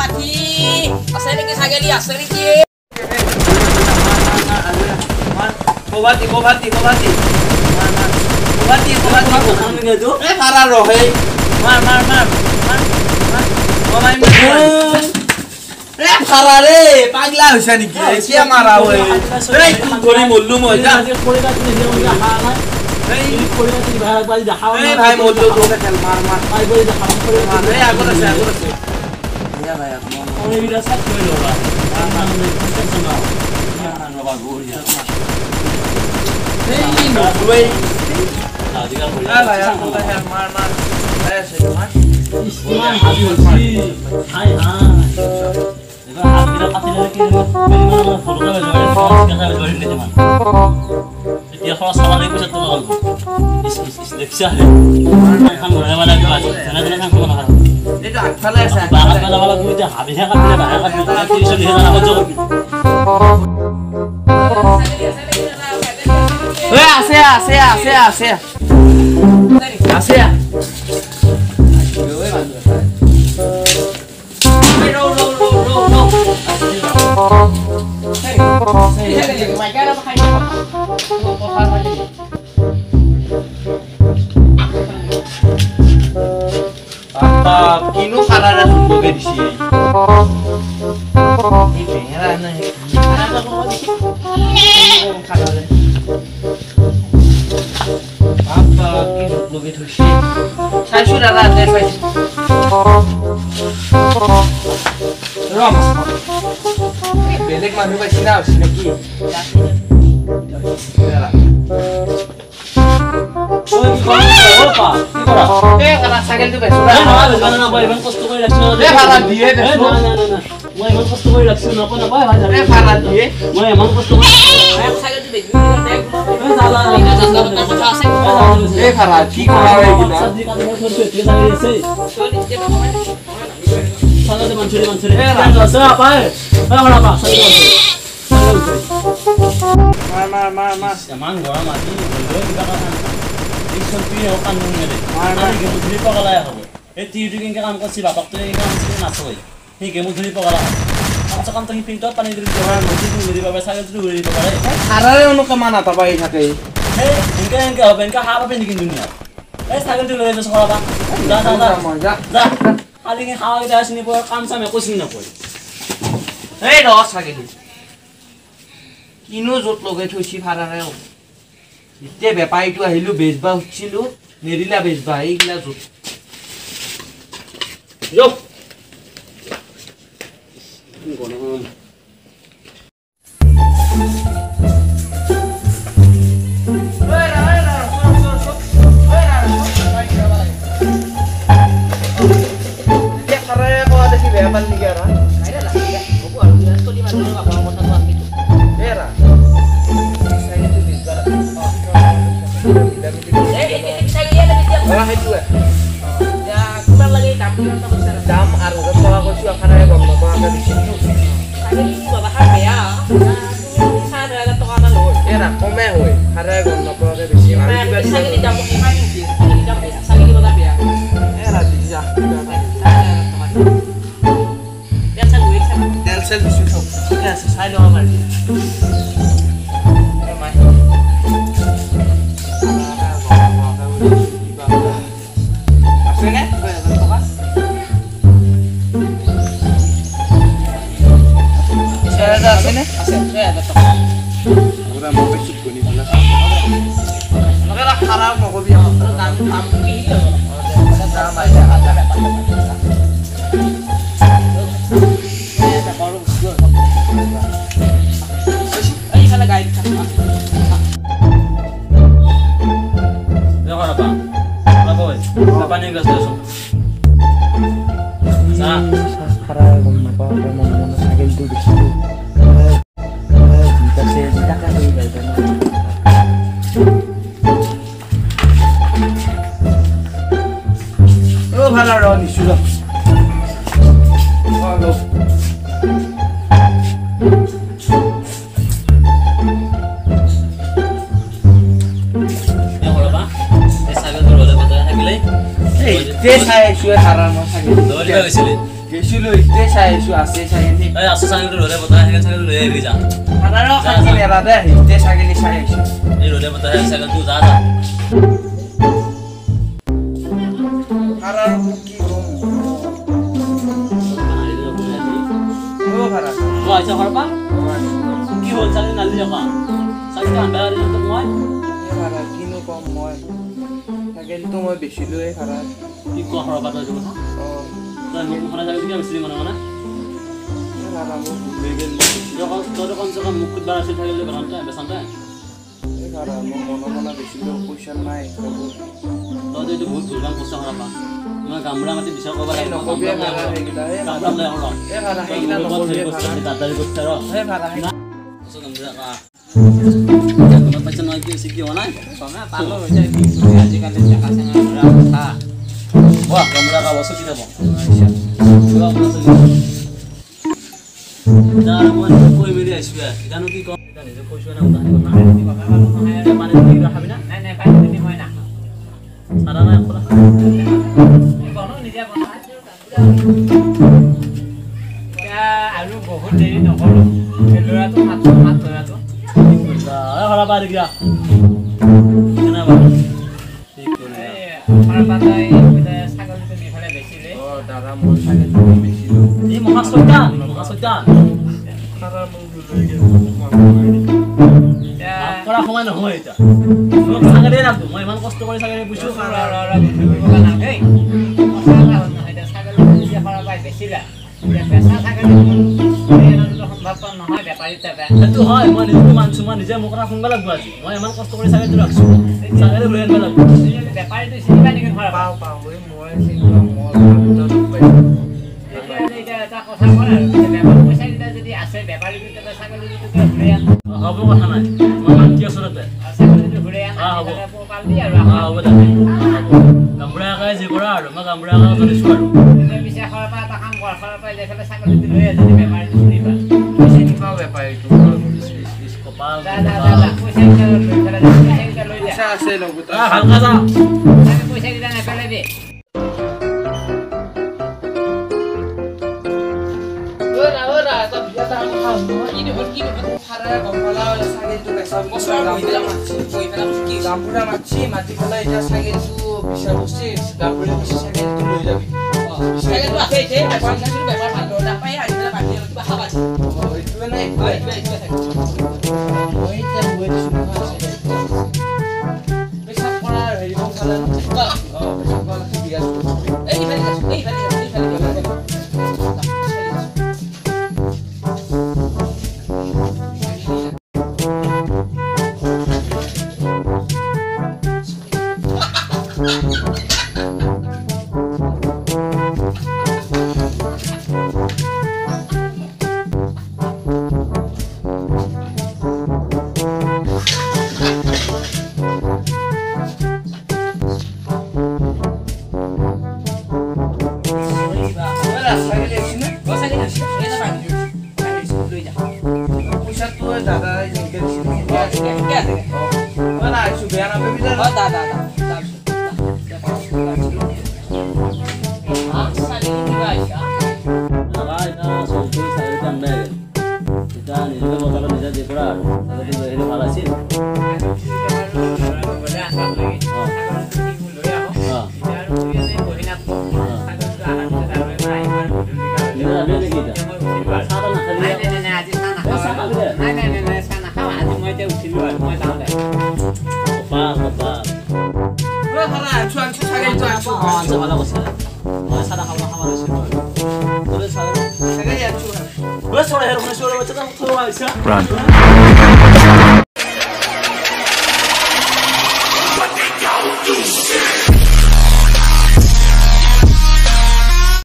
পাঠি আছে নেকি ছাগলী আছে নেকি কোবাতি এ পাৰা ৰহে মাৰ এ পাৰা ৰে পাগলা হৈছে নেকি কিয়া মাৰা ঐ এই ধৰি মল্লু মই যা এই ভাই মল্লু তোকে খেল মাৰ এই আগত আছে ইয়া ভাই মই বিৰা সাত লৈ লবা এই নবই আজিকাল ভাই মাৰ আছে মাৰ ইসমান হাবি হচ্ছি হাই এবার হাবিরা কাটিলে কি পরিমাণ ফলকা হয়ে যাবে কাঁচা হয়ে যাবে নিতে মান এতিয়া খরচ সালানে কইছে তো ইস দেখছা খান ঘরে वाला কি আছে জানা খান কোন খান এটা আগফালে আছে আগফালে वाला কই যে হাবিরা কাটিলে বাহির কাটিলে 300 টাকা হচ্ছে ওই আছে কিনো খালারা সুন্দরকে দিছি এই বেহরা না খালারা খালারা বাবা কি লোকে ধরছি শাশুড়া রাতে পাইছি রম বেলেগ মানুহ পাইছি না হইছে নাকি ছাগল তো বেশ না ভাই ইমান কষ্ট করে রাখছো রে ভাড়া দিয়ে দে না মই ইমান কষ্ট করে রাখছো না কোন ভাই ভাড়া রে ভাড়া দিয়ে মই ইমান কষ্ট করে ছাগল তো বেশ দেখ জালা এটা কথা আছে রে ভাড়া কি করা হয় কিনা সবজি কাটে করছে তুই জানি আছে ছাগল তো মানছুরি রে রাসা পায় ভাড়া পা ছাগল মার সামান গড়া মাটি হলো কিবা কথা ইসলপিয়ে কাম নৰে মাৰি গেম ধৰি পগলাই হ'ব এই টিউটি কেনকে কাম কৰছি বাপক তই কাম কৰি নাচই হি গেম ধৰি পগলা কাম কাম তই পিনটো পানী ধৰি পগলা নদী ধৰি পাবে সাগৰ ধৰি পগলা হাৰাৰে অনু কামানা পাবাই থাকে হে এনকে হবে এনকে হাবা পেন কিন দুনিয়া এই সাগৰ ধৰি লৈ যাস খৰাবা যা আলি কে খাওয়া গিতা আসনি পৰ কাম সামে কইছিন না পই এই ৰ সাগৰ কিনো জত লগাই থৈছি ভাড়াৰে ইতে বেপাৰীটো আহিলো বেজবা উঠিলো নেৰিলা বেজবা এইগিলা জত যো গণম দাম আর টাকা করছি ওখানে গম না টাকা বেশি আগে বাবা হাবে আ 6000 টাকা না লয় এরা কমে হয় হারে গম না টাকা বেশি আমি বেশি সাগলি দাম কি মানি কি সাগলি দাম সাগলি বাবা বেয়া এরা দিজা তেল সেল দিছি তো ঠিক আছে সাইলো আমার ভালো র নিশুল ভালো এহরবা এই সাগর রলে কথা থাকিলে এই তে ছাই শুয়ে হারার মত থাকে দলিয়া হইছিল গেছিলো ইতে চাইছো আছে ছাগলী এই আছে ছাগলী ৰ'দে বতাহ হেগে ছাগলী লৈ আহিবি যা খানাৰ খাতি মেলা দে ইতে ছাগলী চাইছো এই ৰ'দে বতাহ হেগে ছাগলী যা যা খানাৰ কি কম ও ভাড়া ও আইছা ঘৰপা কি হ'ল ছাগলী নালি যাবা ছাগলী আন্ধাৰ দিনত মই এই ভাড়া কিনো কম মই ছাগলীটো মই বেচিলোৱে ভাড়া কি কোৱা ঘৰপা তই কথা তই মোক খানা ছাগলী কিয় বেছিলি মানে এই ভাড়া মোক লৈ গেল তই কমচে কম মোক খুদবা আছিল থাকিলে বেচানতে এই ভাড়া মই মনে বেচিলো পইচা নাই তই এইটো বহুত ভুল কাম কৰিছ ঘৰপা মই গামবুঢ়া মাতি বিচাৰ কৰিব এই নকবি ভাড়া সেইগিলা এই ভাড়া সেইগিলা নকবি দাদাৰি কৰিছে ৰ এই ভাড়া পাইছে নহয় কি হৈছে কি হোৱা নাই পালো হৈছে আজিকালি ডেকা চেঙা ধৰা কথা গামবুঢ়া কাব চকি যাব মই কৈ মেলি আহিছো জানো কি কম নিজে কৈছো না পানী খাবি না নাই নাই পানী মই না চাদা নাই খোলা বনো নিজে বনা আৰু বহুত দেৰি নকৰো ল'ৰাটো মাত ল'ৰাটো ঘৰা পাই দিয়া ছাগলীটো নিফালে বেচিলে দাদা মই ছাগলী বেচিলো এই মহা চৈতান কৰা সময় নহয় এতিয়া ছাগলী ৰাখো মই ইমান কষ্ট কৰি ছাগলী বুজিছো সেইটো হয় মই নিজে মানছো মই নিজে মোক কথা শুনব লাগিব আজি মই ইমান কষ্ট কৰি ছাগলীটো ৰাখছো ছাগলী লৈ আনিব লাগিব বেপাৰীটো চিনিবা নেকি পাওঁ মই এটা কথা কয় আৰু বেপাৰ পইচা কেইটা যদি আছে বেপাৰীটো ছাগলীটো ঘূৰাই আন হ'ব কথা নাই মই মান্তি আছো তাতে ছাগলীটো ঘূৰাই আন পোহপাল দি আৰু হ'ব দে গামবুঢ়া একাই যি কৰা আৰু মই গামবুঢ়া একাই দিছো আৰু পিছে ঘৰৰ পৰা এটা কাম কৰ ঘৰৰ পৰা যাই পেলাই ছাগলীটো লৈ আহ যদি বেপাৰীটো চিনিবা চিনি পাওঁ বেপাৰীটো কপাল পইচা কেইটা লৈ পেলাই পইচা কেইটা লৈ যা পইচা আছে লগত ভালকে যা পইচা কেইটা নেপেলাবি গামবুঢ়া মাতি পেলাই এতিয়া ছাগলীটো বিচাৰ বস্তি গামবুঢ়া কৈছে ছাগলীটো লৈ যাবি এইটোৱে নাই মই এতিয়া গৈ দিছো পেচাব কৰা হেৰি খালে পেচাব কৰা দি আছো Run.